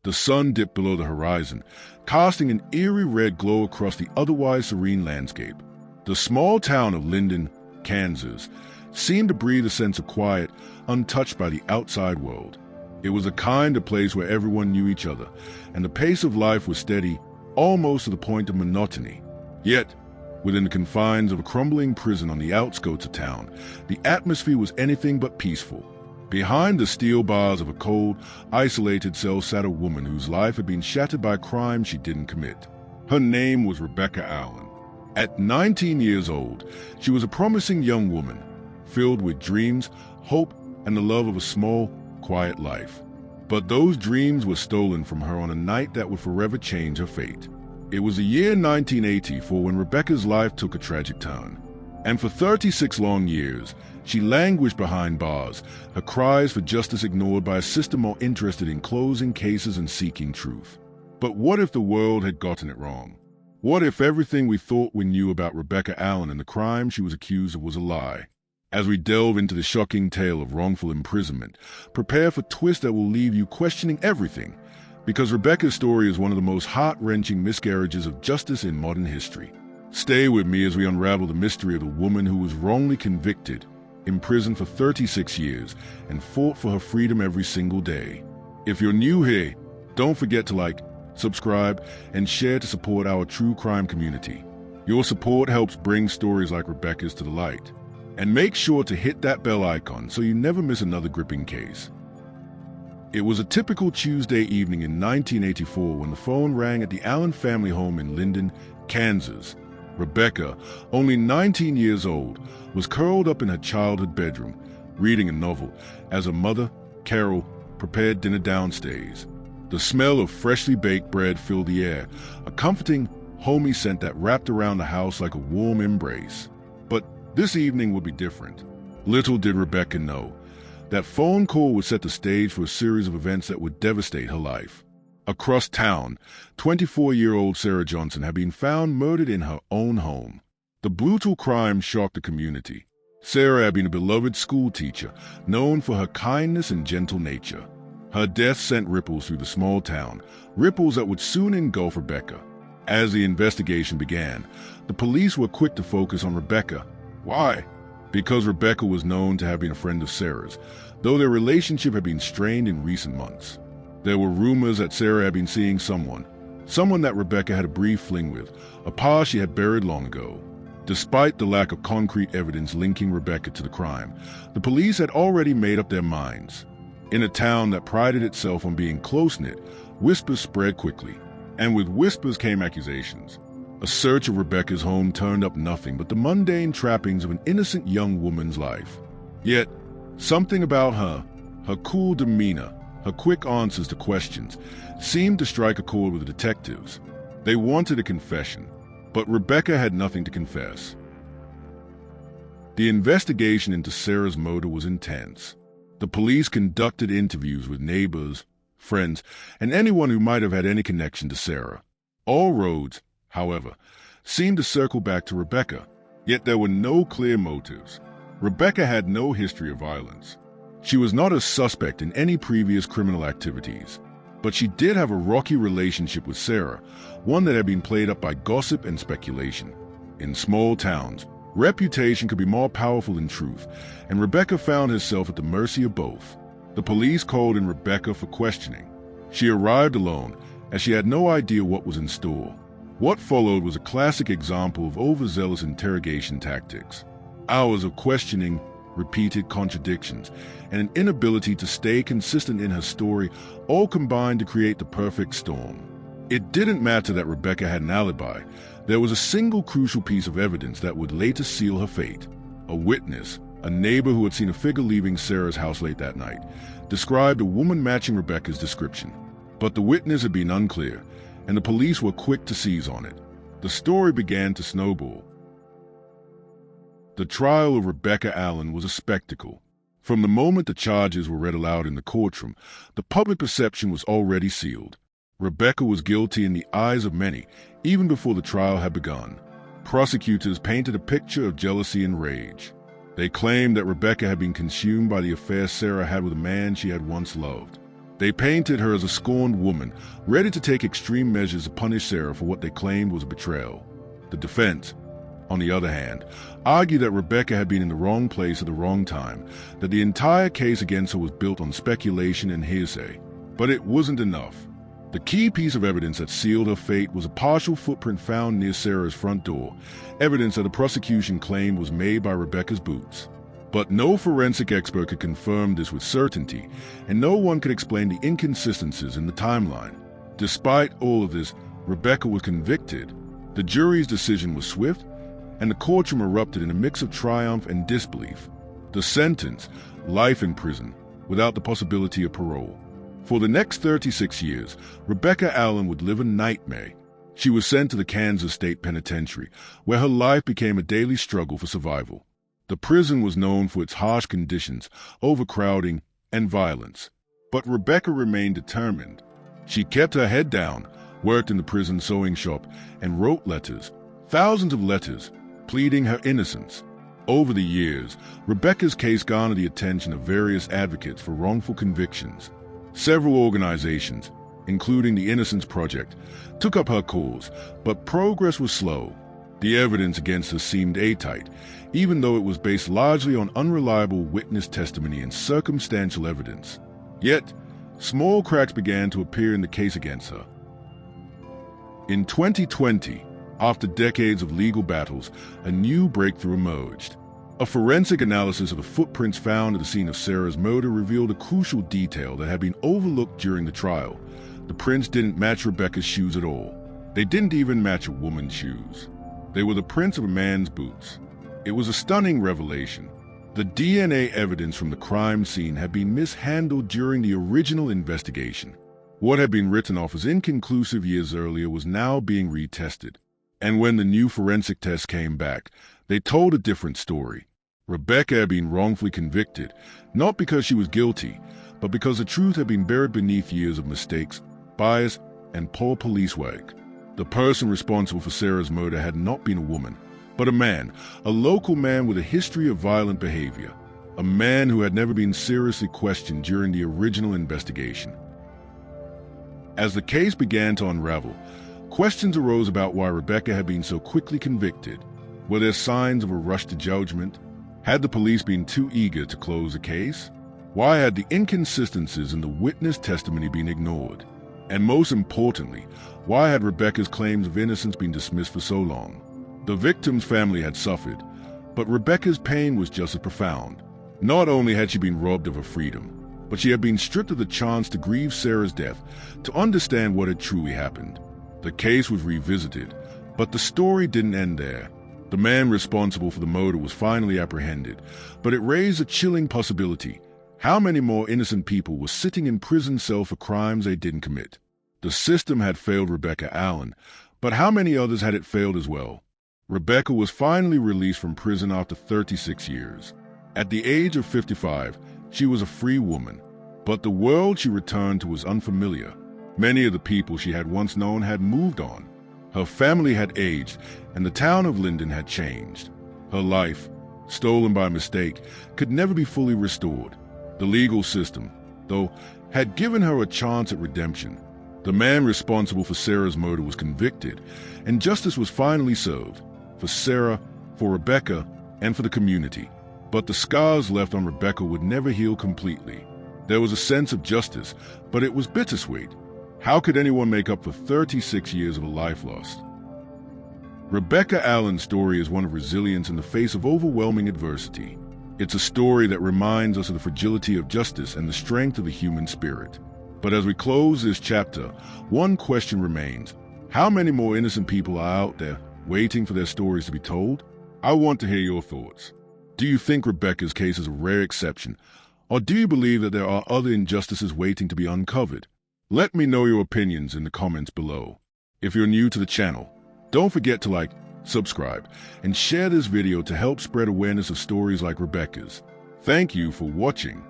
The sun dipped below the horizon, casting an eerie red glow across the otherwise serene landscape. The small town of Linden, Kansas, seemed to breathe a sense of quiet, untouched by the outside world. It was a kind of place where everyone knew each other, and the pace of life was steady, almost to the point of monotony. Yet, within the confines of a crumbling prison on the outskirts of town, the atmosphere was anything but peaceful. Behind the steel bars of a cold, isolated cell sat a woman whose life had been shattered by a crime she didn't commit. Her name was Rebecca Allen. At 19 years old, she was a promising young woman, filled with dreams, hope, and the love of a small, quiet life. But those dreams were stolen from her on a night that would forever change her fate. It was the year 1984 when Rebecca's life took a tragic turn. And for 36 long years, she languished behind bars, her cries for justice ignored by a system more interested in closing cases and seeking truth. But what if the world had gotten it wrong? What if everything we thought we knew about Rebecca Allen and the crime she was accused of was a lie? As we delve into the shocking tale of wrongful imprisonment, prepare for twists that will leave you questioning everything, because Rebecca's story is one of the most heart-wrenching miscarriages of justice in modern history. Stay with me as we unravel the mystery of the woman who was wrongly convicted, imprisoned for 36 years, and fought for her freedom every single day. If you're new here, don't forget to like, subscribe, and share to support our true crime community. Your support helps bring stories like Rebecca's to the light. And make sure to hit that bell icon so you never miss another gripping case. It was a typical Tuesday evening in 1984 when the phone rang at the Allen family home in Linden, Kansas. Rebecca, only 19 years old, was curled up in her childhood bedroom, reading a novel, as her mother, Carol, prepared dinner downstairs. The smell of freshly baked bread filled the air, a comforting, homey scent that wrapped around the house like a warm embrace. But this evening would be different. Little did Rebecca know, that phone call would set the stage for a series of events that would devastate her life. Across town, 24-year-old Sarah Johnson had been found murdered in her own home. The brutal crime shocked the community. Sarah had been a beloved schoolteacher, known for her kindness and gentle nature. Her death sent ripples through the small town, ripples that would soon engulf Rebecca. As the investigation began, the police were quick to focus on Rebecca. Why? Because Rebecca was known to have been a friend of Sarah's, though their relationship had been strained in recent months. There were rumors that Sarah had been seeing someone that Rebecca had a brief fling with, a past she had buried long ago. Despite the lack of concrete evidence linking Rebecca to the crime, the police had already made up their minds. In a town that prided itself on being close-knit, whispers spread quickly, and with whispers came accusations. A search of Rebecca's home turned up nothing but the mundane trappings of an innocent young woman's life. Yet, something about her cool demeanor, her quick answers to questions, seemed to strike a chord with the detectives. They wanted a confession, but Rebecca had nothing to confess. The investigation into Sarah's murder was intense. The police conducted interviews with neighbors, friends, and anyone who might have had any connection to Sarah. All roads, however, seemed to circle back to Rebecca, yet there were no clear motives. Rebecca had no history of violence. She was not a suspect in any previous criminal activities, but she did have a rocky relationship with Sarah, one that had been played up by gossip and speculation. In small towns, reputation could be more powerful than truth, and Rebecca found herself at the mercy of both. The police called in Rebecca for questioning. She arrived alone, as she had no idea what was in store. What followed was a classic example of overzealous interrogation tactics. Hours of questioning, repeated contradictions, and an inability to stay consistent in her story all combined to create the perfect storm. It didn't matter that Rebecca had an alibi. There was a single crucial piece of evidence that would later seal her fate. A witness, a neighbor who had seen a figure leaving Sarah's house late that night, described a woman matching Rebecca's description. But the witness had been unclear, and the police were quick to seize on it. The story began to snowball. The trial of Rebecca Allen was a spectacle. From the moment the charges were read aloud in the courtroom, the public perception was already sealed. Rebecca was guilty in the eyes of many, even before the trial had begun. Prosecutors painted a picture of jealousy and rage. They claimed that Rebecca had been consumed by the affair Sarah had with a man she had once loved. They painted her as a scorned woman, ready to take extreme measures to punish Sarah for what they claimed was a betrayal. The defense, on the other hand, argued that Rebecca had been in the wrong place at the wrong time, that the entire case against her was built on speculation and hearsay. But it wasn't enough. The key piece of evidence that sealed her fate was a partial footprint found near Sarah's front door, evidence that the prosecution claimed was made by Rebecca's boots. But no forensic expert could confirm this with certainty, and no one could explain the inconsistencies in the timeline. Despite all of this, Rebecca was convicted. The jury's decision was swift, and the courtroom erupted in a mix of triumph and disbelief. The sentence, life in prison, without the possibility of parole. For the next 36 years, Rebecca Allen would live a nightmare. She was sent to the Kansas State Penitentiary, where her life became a daily struggle for survival. The prison was known for its harsh conditions, overcrowding, and violence. But Rebecca remained determined. She kept her head down, worked in the prison sewing shop, and wrote letters, thousands of letters, pleading her innocence. Over the years, Rebecca's case garnered the attention of various advocates for wrongful convictions. Several organizations, including the Innocence Project, took up her cause, but progress was slow. The evidence against her seemed airtight, even though it was based largely on unreliable witness testimony and circumstantial evidence. Yet, small cracks began to appear in the case against her. In 2020, after decades of legal battles, a new breakthrough emerged. A forensic analysis of the footprints found at the scene of Sarah's murder revealed a crucial detail that had been overlooked during the trial. The prints didn't match Rebecca's shoes at all. They didn't even match a woman's shoes. They were the prints of a man's boots. It was a stunning revelation. The DNA evidence from the crime scene had been mishandled during the original investigation. What had been written off as inconclusive years earlier was now being retested. And when the new forensic test came back, they told a different story. Rebecca had been wrongfully convicted, not because she was guilty, but because the truth had been buried beneath years of mistakes, bias, and poor police work. The person responsible for Sarah's murder had not been a woman, but a man, a local man with a history of violent behavior, a man who had never been seriously questioned during the original investigation. As the case began to unravel, questions arose about why Rebecca had been so quickly convicted. Were there signs of a rush to judgment? Had the police been too eager to close the case? Why had the inconsistencies in the witness testimony been ignored? And most importantly, why had Rebecca's claims of innocence been dismissed for so long? The victim's family had suffered, but Rebecca's pain was just as profound. Not only had she been robbed of her freedom, but she had been stripped of the chance to grieve Sarah's death, to understand what had truly happened. The case was revisited, but the story didn't end there. The man responsible for the murder was finally apprehended, but it raised a chilling possibility. How many more innocent people were sitting in prison cells for crimes they didn't commit? The system had failed Rebecca Allen, but how many others had it failed as well? Rebecca was finally released from prison after 36 years. At the age of 55, she was a free woman, but the world she returned to was unfamiliar. Many of the people she had once known had moved on. Her family had aged, and the town of Linden had changed. Her life, stolen by mistake, could never be fully restored. The legal system, though, had given her a chance at redemption. The man responsible for Sarah's murder was convicted, and justice was finally served. For Sarah, for Rebecca, and for the community. But the scars left on Rebecca would never heal completely. There was a sense of justice, but it was bittersweet. How could anyone make up for 36 years of a life lost? Rebecca Allen's story is one of resilience in the face of overwhelming adversity. It's a story that reminds us of the fragility of justice and the strength of the human spirit. But as we close this chapter, one question remains. How many more innocent people are out there waiting for their stories to be told? I want to hear your thoughts. Do you think Rebecca's case is a rare exception, or do you believe that there are other injustices waiting to be uncovered? Let me know your opinions in the comments below. If you're new to the channel, don't forget to like, subscribe, and share this video to help spread awareness of stories like Rebecca's. Thank you for watching.